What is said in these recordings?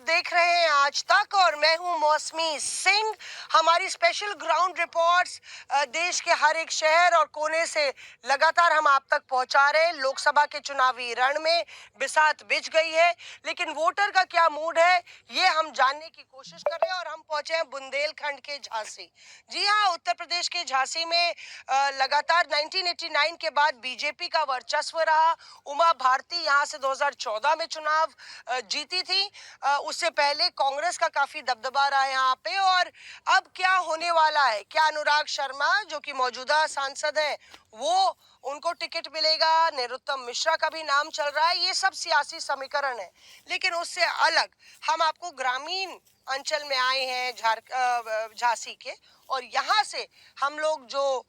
देख रहे हैं आज तक और मैं हूं मौसमी सिंह। हमारी स्पेशल ग्राउंड रिपोर्ट्स देश के हर एक शहर और कोने से लगातार हम आप तक पहुंचा रहे हैं। लोकसभा के चुनावी रण में बिसात बिछ गई है, लेकिन वोटर का क्या मूड है ये हम जानने की कोशिश कर रहे हैं और हम पहुंचे हैं बुंदेलखंड के झांसी। जी हाँ, उत्तर प्रदेश के झांसी में लगातार 1989 के बाद बीजेपी का वर्चस्व रहा। उमा भारती यहाँ से 2014 में चुनाव जीती थी। उससे पहले कांग्रेस का काफी दबदबा रहा है यहाँ पे। और अब क्या होने वाला है, क्या अनुराग शर्मा जो कि मौजूदा सांसद है वो उनको टिकट मिलेगा, निरुत्तम मिश्रा का भी नाम चल रहा है, ये सब सियासी समीकरण है। लेकिन उससे अलग हम आपको ग्रामीण अंचल में आए हैं झांसी के, और यहाँ से हम लोग जो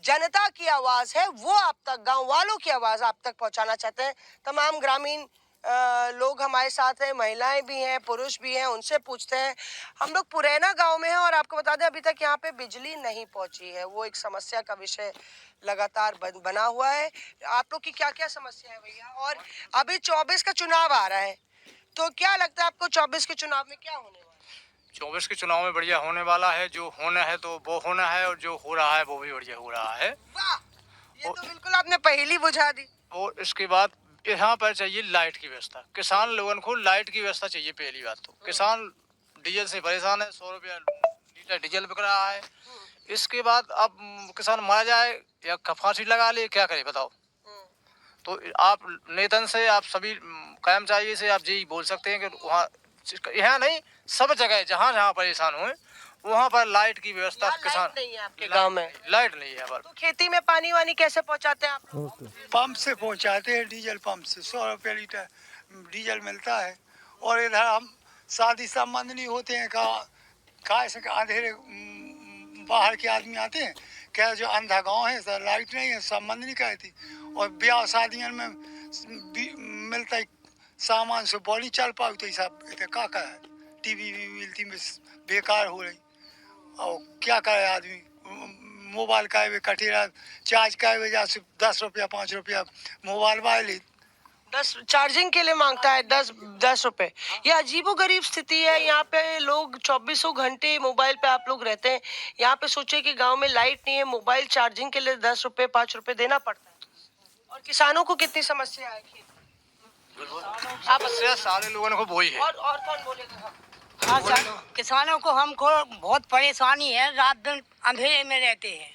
जनता की आवाज है वो आप तक, गांव वालों की आवाज आप तक पहुंचाना चाहते हैं। तमाम ग्रामीण लोग हमारे साथ हैं, महिलाएं भी हैं, पुरुष भी हैं, उनसे पूछते हैं। हम लोग पुरैना गांव में हैं और आपको बता दें अभी तक यहाँ पे बिजली नहीं पहुंची है, वो एक समस्या का विषय लगातार बना हुआ है। आप लोग की क्या क्या समस्या है भैया? और अभी 24 का चुनाव आ रहा है, तो क्या लगता है आपको 24 के चुनाव में क्या होने वाला है? 24 के चुनाव में बढ़िया होने वाला है। जो होना है तो वो होना है, और जो हो रहा है वो भी बढ़िया हो रहा है। वाह, ये तो बिल्कुल आपने पहली बुझा दी। और इसके बाद यहाँ पर चाहिए लाइट की व्यवस्था। किसान लोगों को लाइट की व्यवस्था चाहिए। पहली बात तो किसान डीजल से परेशान है, 100 रुपया लीटर डीजल बिक रहा है। इसके बाद अब किसान मारा जाए या फांसी लगा ले, क्या करे बताओ? तो आप नेतन से, आप सभी कर्मचारी से आप यही बोल सकते हैं कि वहाँ, यहाँ नहीं, सब जगह जहाँ जहाँ परेशान हुए वहाँ पर लाइट की व्यवस्था। किसान नहीं है आपके गांव में, लाइट नहीं है पर। तो खेती में पानी वानी कैसे पहुंचाते हैं आप लोग? पंप से पहुंचाते हैं, डीजल पंप से 100 रुपये लीटर डीजल मिलता है। और इधर हम शादी संबंध नहीं होते हैं, कहा ऐसे अंधेरे बाहर के आदमी आते हैं, क्या जो अंधा गांव है सर, लाइट नहीं है, संबंध नहीं कहती। और ब्याह शादियों में मिलता है सामान से बॉडी चल पाती सब, क्या है टीवी भी मिलती में बेकार हो रही। और क्या करे आदमी, मोबाइल का कटी रहा, चार्ज का वजह से 10 रुपया 5 रुपया मोबाइल वाले 10 चार्जिंग के लिए मांगता है, 10 रुपए। ये अजीबोगरीब स्थिति है। यहाँ पे लोग 24 घंटे मोबाइल पे आप लोग रहते हैं। यहाँ पे सोचे कि गांव में लाइट नहीं है, मोबाइल चार्जिंग के लिए 10 रुपए 5 रुपए देना पड़ता है। और किसानों को कितनी समस्या है? आप सारे लोगों को वही है। और कौन बोलेगा? हाँ सर, किसानों को हमको बहुत परेशानी है। रात दिन अंधेरे में रहते हैं,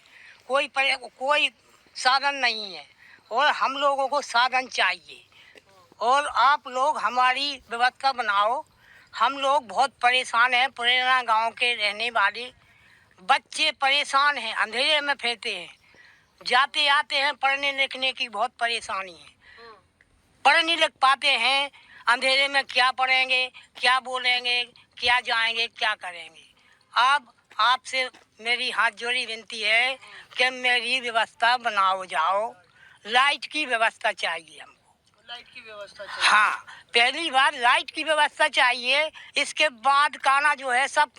कोई साधन नहीं है, और हम लोगों को साधन चाहिए। और आप लोग हमारी व्यवस्था बनाओ। हम लोग बहुत परेशान हैं। पुरैना गांव के रहने वाले बच्चे परेशान हैं, अंधेरे में फिरते हैं, जाते आते हैं। पढ़ने लिखने की बहुत परेशानी है, पढ़ नहीं लिख पाते हैं। अंधेरे में क्या पढ़ेंगे, क्या बोलेंगे, क्या जाएंगे, क्या करेंगे? अब आपसे मेरी हाथ जोड़ी विनती है कि मेरी व्यवस्था बनाओ जाओ। लाइट की व्यवस्था चाहिए हमको। लाइट की व्यवस्था चाहिए। हाँ, पहली बार लाइट की व्यवस्था चाहिए। इसके बाद खाना जो है सब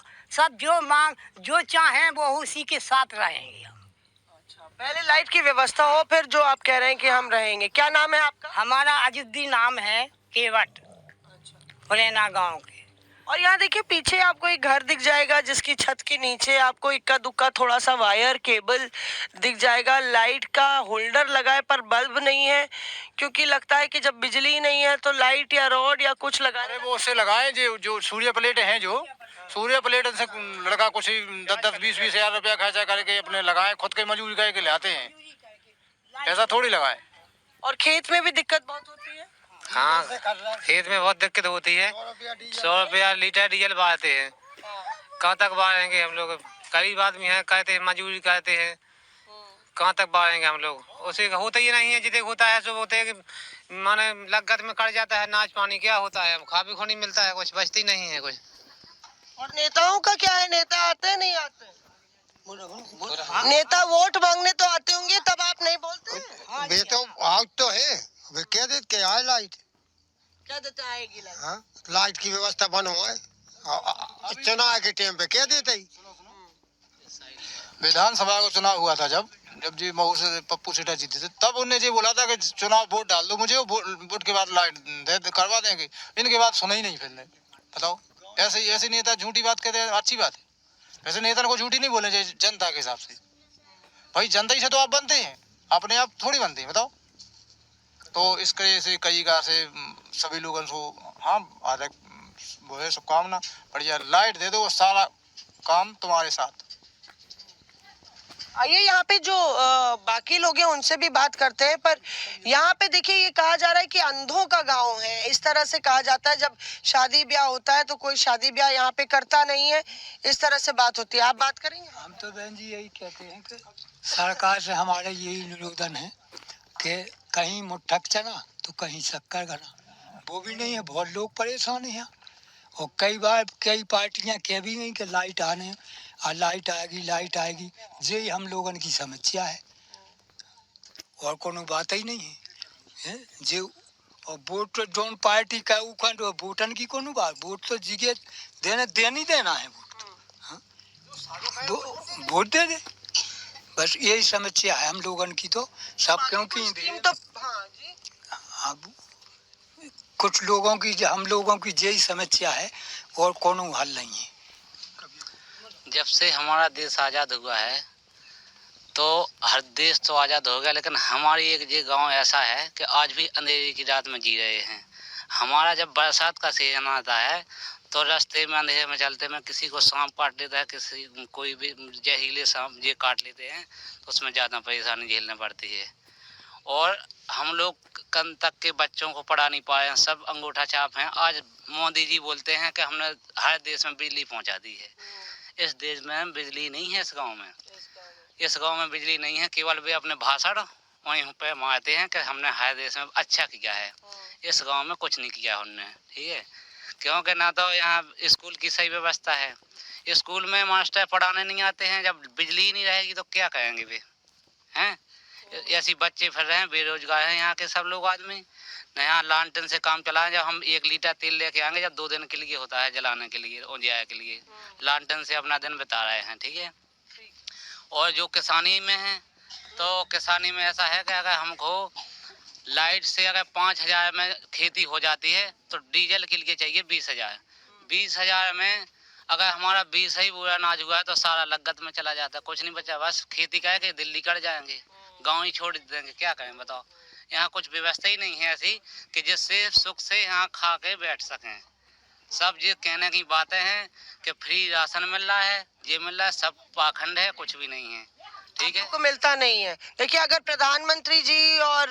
जो चाहें वो उसी के साथ रहेंगे हम। अच्छा, पहले लाइट की व्यवस्था हो, फिर जो आप कह रहे हैं कि हम रहेंगे। क्या नाम है आपका? हमारा अजुद्दीन नाम है, केवट, पुरैना गांव के। और यहाँ देखिए पीछे आपको एक घर दिख जाएगा जिसकी छत के नीचे आपको इक्का दुक्का थोड़ा सा वायर केबल दिख जाएगा। लाइट का होल्डर लगा है पर बल्ब नहीं है, क्योंकि लगता है कि जब बिजली नहीं है तो लाइट या रॉड या कुछ लगाए। वो उससे लगाए जो सूर्य प्लेट हैं, जो सूर्य प्लेट से लड़का कुछ 10-20 हजार रुपया खर्चा करके अपने लगाए, खुद के मजदूरी करके लाते हैं, ऐसा थोड़ी लगाए। और खेत में भी दिक्कत बहुत होती है। हाँ, खेत में बहुत दिक्कत होती है। 100 रुपया लीटर डीजल बारते हैं, कहाँ तक बारेंगे हम लोग? गरीब आदमी हैं, कहते हैं मजदूरी करते हैं, कहाँ तक बारेंगे हम लोग? उसे होता ही नहीं है। जितने होता है सब होते हैं, माने लागत में कट जाता है, नाच पानी क्या होता है, खा भी खो नहीं मिलता है, कुछ बचती नहीं है कुछ। और नेताओं का क्या है? नेता आते नहीं आते? नेता वोट मांगने तो आते होंगे, तब आप नहीं बोलते? वे तो आउट तो है, वे कह देते आए लाइट, क्या देता आएगी लाइट? हाँ, लाइट की व्यवस्था बनो है। चुनाव के टाइम पे कह देते ही। विधानसभा का चुनाव हुआ था, जब जी मऊ से पप्पू सेठा जीते थे, तब उन्हें जी बोला था कि चुनाव वोट डाल दो मुझे, वोट के बाद लाइट करवा देंगे। इनके बाद सुना ही नहीं फिर। बताओ, ऐसे ऐसे नेता झूठी बात कहते हैं, अच्छी बात है? वैसे नेता को झूठी नहीं बोलना चाहिए जनता के हिसाब से। भाई जनता ही से तो आप बनते हैं, अपने आप थोड़ी बनते हैं, बताओ। तो इस वजह से कई गाँव से सभी लोगों को हाँ वो है शुभकामना, बढ़िया लाइट दे दो, सारा काम तुम्हारे साथ। आइए यहाँ पे जो बाकी लोग हैं उनसे भी बात करते हैं, पर यहाँ पे देखिए ये कहा जा रहा है कि अंधों का गांव है, इस तरह से कहा जाता है। जब शादी ब्याह होता है तो कोई शादी ब्याह यहाँ पे करता नहीं है, इस तरह से बात होती है। आप बात करेंगे? हम तो बहन जी यही कहते हैं कि सरकार से हमारा यही निवेदन है कि कहीं मुट्ठक चना तो कहीं शक्कर घना, वो भी नहीं है। बहुत लोग परेशान हैं और कई बार कई पार्टियां कह भी गई कि लाइट आने लाइट आएगी, यही हम लोगों की समस्या है और कोनो बात ही नहीं है। जो और वोट तो जोन पार्टी का उखंड वोटन की कोनो बात, वोट तो जिगे देनी देना है वोट दे दे, बस यही समस्या है हम लोगों की। तो सब क्योंकि तो हाँ जी, अब कुछ लोगों की हम लोगों की यही समस्या है और कोनो हल नहीं है। जब से हमारा देश आज़ाद हुआ है तो हर देश तो आज़ाद हो गया, लेकिन हमारी एक ये गांव ऐसा है कि आज भी अंधेरे की रात में जी रहे हैं। हमारा जब बरसात का सीजन आता है तो रास्ते में अंधेरे में चलते में किसी को सांप काट लेता है, किसी कोई भी जहरीले सांप ये काट लेते हैं, तो उसमें ज़्यादा परेशानी झेलनी पड़ती है। और हम लोग कल तक के बच्चों को पढ़ा नहीं पाए हैं, सब अंगूठा छाप हैं। आज मोदी जी बोलते हैं कि हमने हर देश में बिजली पहुँचा दी है। इस देश में बिजली नहीं है, इस गांव में बिजली नहीं है। केवल वे अपने भाषण वहीं पे मारते हैं कि हमने हर देश में अच्छा किया है, इस गांव में कुछ नहीं किया हमने। ठीक है, क्योंकि ना तो यहाँ स्कूल की सही व्यवस्था है, स्कूल में मास्टर पढ़ाने नहीं आते हैं। जब बिजली नहीं रहेगी तो क्या करेंगे वे हैं? ऐसी बच्चे फिर रहे हैं, बेरोजगार हैं यहाँ के सब लोग आदमी। यहाँ लालटेन से काम चलाएं, जब हम 1 लीटर तेल लेके आएंगे जब 2 दिन के लिए होता है जलाने के लिए, उजियारे के लिए, लालटेन से अपना दिन बिता रहे हैं। ठीक है, और जो किसानी में है तो किसानी में ऐसा है कि अगर हमको लाइट से अगर 5,000 में खेती हो जाती है तो डीजल के लिए चाहिए 20,000। 20,000 में अगर हमारा 20 ही बुरा अनाज हुआ है तो सारा लागत में चला जाता है, कुछ नहीं बचा। बस खेती का है कि दिल्ली कर जाएंगे, गाँव ही छोड़ देंगे, क्या करें बताओ। यहाँ कुछ व्यवस्था ही नहीं है ऐसी कि जिससे सुख से यहाँ खा के बैठ सकें। सब ये कहने की बातें हैं कि फ्री राशन मिल रहा है, ये मिल रहा है, सब पाखंड है, कुछ भी नहीं है। ठीक है, को मिलता नहीं है। देखिए अगर प्रधानमंत्री जी और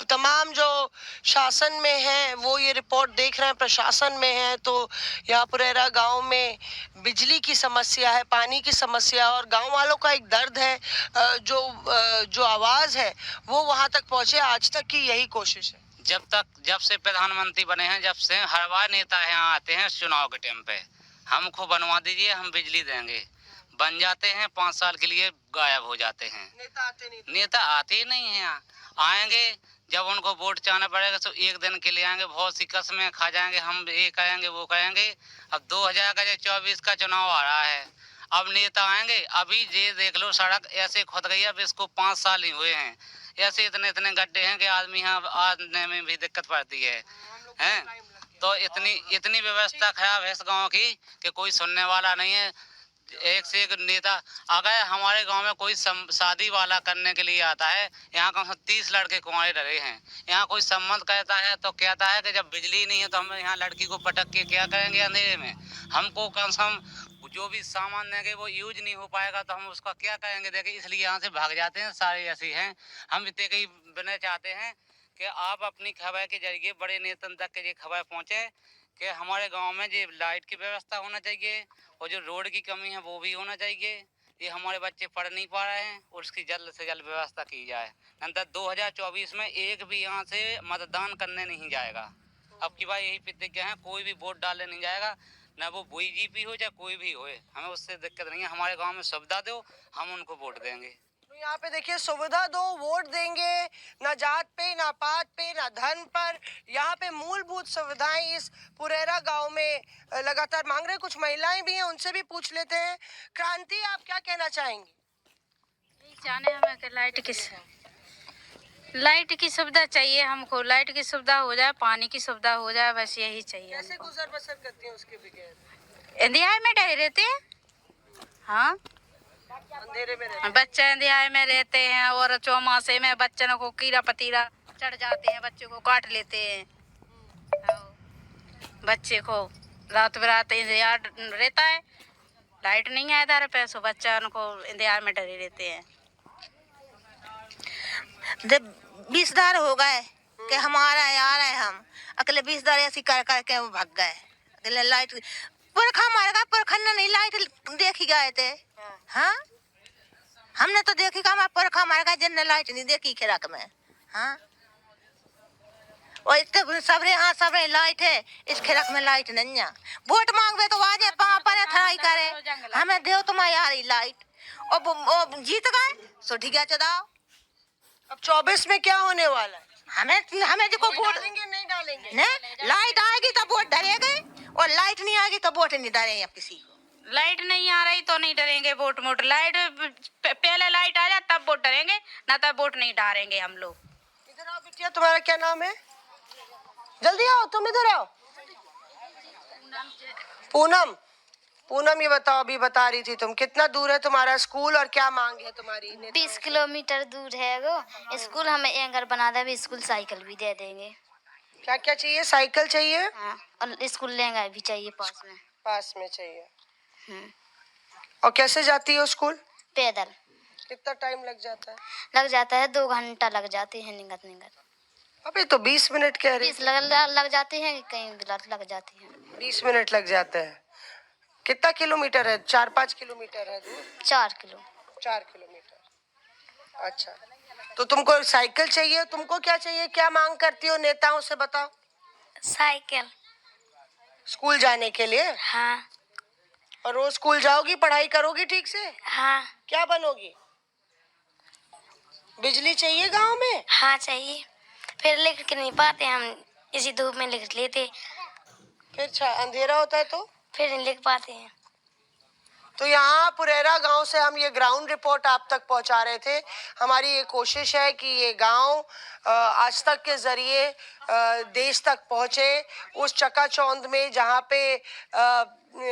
तमाम जो शासन में हैं वो ये रिपोर्ट देख रहे हैं, प्रशासन में है, तो यहाँ पुरेरा गांव में बिजली की समस्या है, पानी की समस्या, और गांव वालों का एक दर्द है। जो आवाज़ है वो वहाँ तक पहुँचे, आज तक की यही कोशिश है। जब से प्रधानमंत्री बने हैं, जब से हर बार नेता यहाँ आते हैं चुनाव के टाइम पे, हमको बनवा दीजिए, हम बिजली देंगे, बन जाते हैं, 5 साल के लिए गायब हो जाते हैं। नेता आते ही नहीं है यहाँ। आएंगे जब उनको वोट चाहना पड़ेगा तो 1 दिन के लिए आएंगे, बहुत सी कस्में खा जाएंगे, हम ये करेंगे वो करेंगे। अब 2024 का चुनाव आ रहा है, अब नेता आएंगे, अभी ये देख लो सड़क ऐसे खुद गई है, अब इसको 5 साल ही हुए हैं, ऐसे इतने गड्ढे हैं कि आदमी यहाँ आने में भी दिक्कत पड़ती है हैं। तो इतनी व्यवस्था खराब है इस गांव की कि कोई सुनने वाला नहीं है। एक से एक नेता, अगर हमारे गांव में कोई शादी वाला करने के लिए आता है, यहाँ कम से कम 30 लड़के कुंवारे डरे हैं। यहाँ कोई संबंध कहता है तो कहता है कि जब बिजली नहीं है तो हम यहाँ लड़की को पटक के क्या करेंगे अंधेरे में, हमको कम से कम जो भी सामान देंगे वो यूज नहीं हो पाएगा तो हम उसका क्या करेंगे। देखिए इसलिए यहाँ से भाग जाते हैं, सारे ऐसे हैं। हम इतने कई बने चाहते हैं कि आप अपनी खबर के जरिए बड़े नेतन तक के ये खबर पहुँचे कि हमारे गांव में जो लाइट की व्यवस्था होना चाहिए और जो रोड की कमी है वो भी होना चाहिए। ये हमारे बच्चे पढ़ नहीं पा रहे हैं और उसकी जल्द से जल्द व्यवस्था की जाए। नंतर 2024 में एक भी यहाँ से मतदान करने नहीं जाएगा। अब की बार यही प्रतिज्ञा है, कोई भी वोट डालने नहीं जाएगा, ना वो बीजेपी हो चाहे कोई भी हो, हमें उससे दिक्कत नहीं है। हमारे गाँव में सुविधा दो, हम उनको वोट देंगे। तो यहाँ पे देखिए सुविधा दो, वोट देंगे, ना जात पे, ना पात पे, ना धन पर। यहाँ पे मूलभूत सुविधाएं इस पुरेरा गांव में लगातार मांग रहे। कुछ महिलाएं भी हैं, उनसे भी पूछ लेते हैं। क्रांति, आप क्या कहना चाहेंगी? जाने हमें कि लाइट किस लाइट की सुविधा चाहिए हमको, लाइट की सुविधा हो जाए, पानी की सुविधा हो जाए, बस यही चाहिए। कैसे गुजर बसर करती हैं उसके बगैर? इंदिहाई में डरे रहते हैं। हाँ, अंधेरे में रहते बच्चे इंदिहाई में रहते हैं और चौमासे में बच्चों को कीड़ा पतीला चढ़ जाते हैं, बच्चों को काट लेते हैं। बच्चे को रात बिरात इंतजार रहता है, लाइट नहीं है इधर पे, सो बच्चा उनको इंतजार में डरे रहते हैं। जब 20 दार हो गए कि हमारा यार है, हम अगले 20 दार ऐसी कर करके वो भाग गए। अगले लाइट पुरखा मार गया, पुरखा ने नहीं लाइट देखी गए थे। हाँ, हमने तो देखी का हमारा पुरखा मार गया, जिनने लाइट नहीं देखी खिरक में। हाँ, और इतने सबरे हाँ सबरे लाइट है, इस खिरक में लाइट नहीं है। वोट मांगवे तो आज पर थराई करे, हमें दो तुम्हारी यारी लाइट, और वो जीत गए सो ठीक है चुनाव। अब 24 में क्या होने वाला है? हमें देखो वोट डालेंगे नहीं डालेंगे? ने लाइट आएगी तो वोट डरेंगे, और लाइट नहीं आएगी तो वोट नहीं डरेंगे किसी को। लाइट नहीं आ रही तो नहीं डरेंगे वोट मोट, लाइट पहले लाइट आ जाए तब वोट डरेंगे, ना तब वोट नहीं डालेंगे हम लोग। इधर आओ बिटिया, तुम्हारा क्या नाम है? जल्दी आओ, तुम इधर आओ। पूनम, पूनम ये बताओ, अभी बता रही थी तुम, कितना दूर है तुम्हारा स्कूल और क्या मांग है तुम्हारी? 20 किलोमीटर दूर है वो स्कूल, हमें एंगर बना दे, भी स्कूल साइकिल भी दे देंगे। क्या क्या चाहिए? साइकिल चाहिए? हाँ, और स्कूल लहंगा भी चाहिए पास में। पास में चाहिए। और कैसे जाती हो स्कूल? पैदल। कितना टाइम लग जाता है? लग जाता है 2 घंटा लग जाते हैं निगत निगत। अबे तो 20 मिनट कह रही। 20 लग जाते हैं, कहीं लग जाती हैं। 20 मिनट लग जाते हैं। कितना किलोमीटर है? 4-5 किलोमीटर है दूर? 4 किलो। 4 किलोमीटर। अच्छा, तो तुमको साइकिल चाहिए, तुमको क्या चाहिए, क्या मांग करती हो नेताओं से बताओ? साइकिल। स्कूल जाने के लिए? हाँ। और रोज स्कूल जाओगी, पढ़ाई करोगी ठीक से? हाँ। क्या बनोगी? बिजली चाहिए गांव में? हाँ चाहिए, फिर लिख के नहीं पाते हम, इसी धूप में लिख लेते, फिर अंधेरा होता है तो फिर नहीं लिख पाते हैं। तो यहाँ पुरेरा गांव से हम ये ग्राउंड रिपोर्ट आप तक पहुंचा रहे थे। हमारी ये कोशिश है कि ये गांव आज तक के जरिए देश तक पहुंचे, उस चकाचौंध में जहाँ पे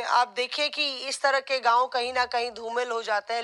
आप देखिए कि इस तरह के गांव कहीं ना कहीं धूमिल हो जाते हैं।